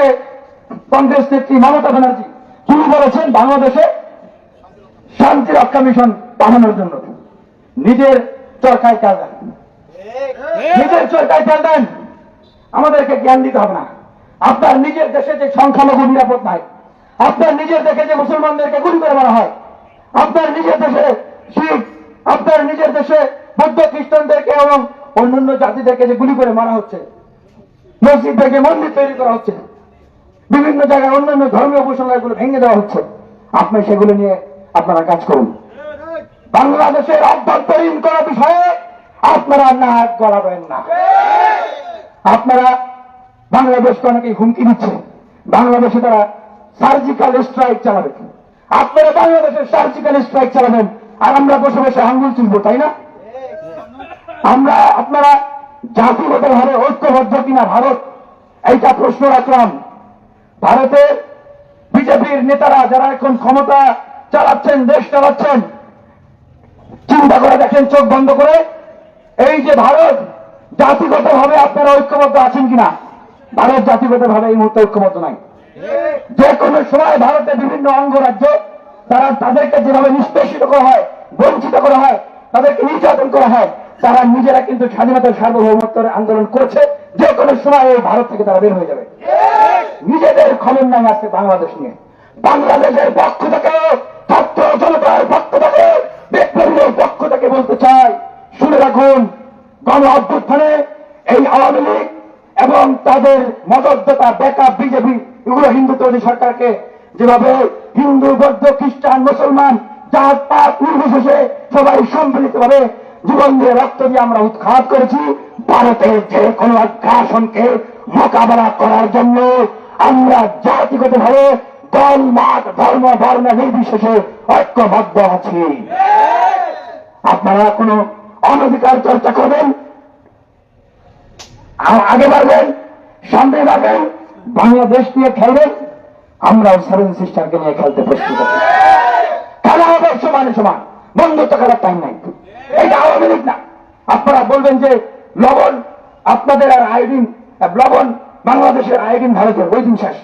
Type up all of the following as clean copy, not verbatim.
আগে কংগ্রেস নেত্রী মমতা ব্যানার্জি তিনি বলেছেন বাংলাদেশে শান্তি রক্ষা মিশন পাঠানোর জন্য। নিজের চরকায় তেল দেন, নিজের চরকায় তেল দেন। আমাদেরকে জ্ঞান দিতে হবে না। আপনার নিজের দেশে যে সংখ্যালঘু নিরাপদ নাই, আপনার নিজের দেশে যে মুসলমানদেরকে গুলি করে মারা হয়, আপনার নিজের দেশে শিখ, আপনার নিজের দেশে বৌদ্ধ খ্রিস্টানদেরকে এবং অন্যান্য জাতিদেরকে যে গুলি করে মারা হচ্ছে, মসজিদ থেকে মন্দির তৈরি করা হচ্ছে, বিভিন্ন জায়গায় অন্যান্য ধর্মীয় উপাসনালয়গুলো ভেঙে দেওয়া হচ্ছে, আপনি সেগুলো নিয়ে আপনারা কাজ করুন। বাংলাদেশের অভ্যন্তরীণ কোন বিষয়ে আপনারা নাক গলাবেন না। আপনারা বাংলাদেশকে অনেকেই হুমকি দিচ্ছে, বাংলাদেশে তারা সার্জিক্যাল স্ট্রাইক চালাবে। আপনারা বাংলাদেশের সার্জিক্যাল স্ট্রাইক চালাবেন আর আমরা বসে বসে আঙ্গুল চুলবো, তাই না? আমরা আপনারা জাতিগতভাবে ঐক্যবদ্ধ কিনা ভারত, এইটা প্রশ্ন রাখলাম। ভারতের বিজেপির নেতারা যারা এখন ক্ষমতা চালাচ্ছেন, দেশ চালাচ্ছেন, চিন্তা করে দেখেন চোখ বন্ধ করে, এই যে ভারত জাতিগতভাবে আপনারা ঐক্যবদ্ধ আছেন কিনা? ভারত জাতিগতভাবে এই মুহূর্তে ঐক্যবদ্ধ নাই। যে কোনো সময় ভারতের বিভিন্ন অঙ্গরাজ্য তারা তাদেরকে যেভাবে নিষ্পেষিত করা হয়, বঞ্চিত করা হয়, তাদেরকে নির্যাতন করা হয়, তারা নিজেরা কিন্তু স্বাধীনতার সার্বভৌমত্বের আন্দোলন করেছে। যে কোনো সময় এই ভারত থেকে তারা বের হয়ে যাবে। নিজেদের খবর নাই আছে বাংলাদেশ নিয়ে। বাংলাদেশের পক্ষ থেকে, ছাত্র জনতার পক্ষ থেকে, বিপ্লবীদের পক্ষ থেকে বলতে চাই, শুনে রাখুন, গণ অভ্যুত্থানে এই আওয়ামী লীগ এবং তাদের মদতদাতা ব্যাকআপ বিজেপি, এগুলো হিন্দুত্ববাদী সরকারকে যেভাবে হিন্দু, বৌদ্ধ, খ্রিস্টান, মুসলমান, জাত পাত নির্বিশেষে সবাই সম্মিলিতভাবে জীবন দিয়ে রক্ত দিয়ে আমরা উৎখাত করেছি, ভারতের যে কোনো আগ্রাসনকে মোকাবেলা করার জন্য আমরা জাতিগতভাবে দল, মত, ধর্ম, বর্ণ নির্বিশেষে ঐক্যবদ্ধ আছি। আপনারা কোন অনধিকার চর্চা করবেন, আগে বাড়বেন, সামনে বাড়বেন, বাংলাদেশ নিয়ে খেলবেন, আমরাও সেভেন সিস্টারকে নিয়ে খেলতে প্রস্তুত আছি। খেলা হবে সমানে সমান, বন্ধুত্ব খেলার টাইম নাই। এটা আওয়ামী লীগ না। আপনারা বলবেন যে লবণ আপনাদের আর আয়োডিন, লবণ বাংলাদেশের, আয়োডিন ভারতের, ওই দিন শেষ।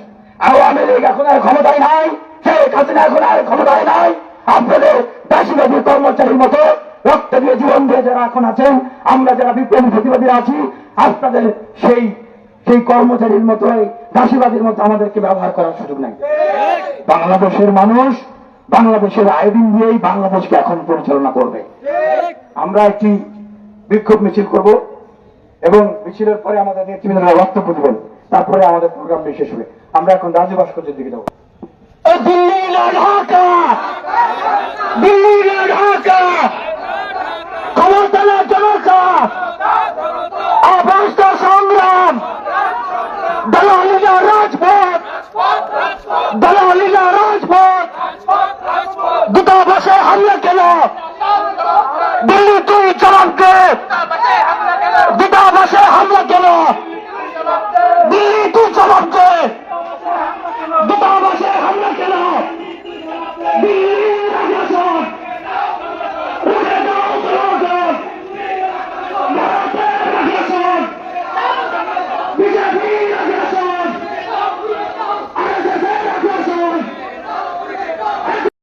আওয়ামী লীগ এখন আর ক্ষমতায় নাই, শেখ হাসিনা এখন আর ক্ষমতায় নাই। আপনাদের দাসীবাদী কর্মচারীর মতো রক্ত দিয়ে জীবন দিয়ে যারা এখন আছেন, আমরা যারা বিপ্লবী প্রতিবাদীরা আছি, আপনাদের সেই সেই কর্মচারীর মতো, দাসীবাদীর মতো আমাদেরকে ব্যবহার করার সুযোগ নাই। বাংলাদেশের মানুষ বাংলাদেশের আয়োডিন দিয়েই বাংলাদেশকে এখন পরিচালনা করবে। আমরা একটি বিক্ষোভ মিছিল করব এবং মিছিলের পরে আমাদের নেতৃবৃন্দরা বক্তব্য দেবেন, তারপরে আমাদের প্রোগ্রামটি শেষ হবে। আমরা এখন রাজু ভাস্কর্যের দিকে যাবো। দিল্লি না ঢাকা, দিল্লি না ঢাকা, ক্ষমতা না জনতা, অবস্থা সংগ্রাম, দালালিরা রাজপথ, দালালিরা রাজপথ, দূতাবাসে হামলা কেন? দিল্লি তুই জবাব দে, দূতাবাসে হামলা কেন?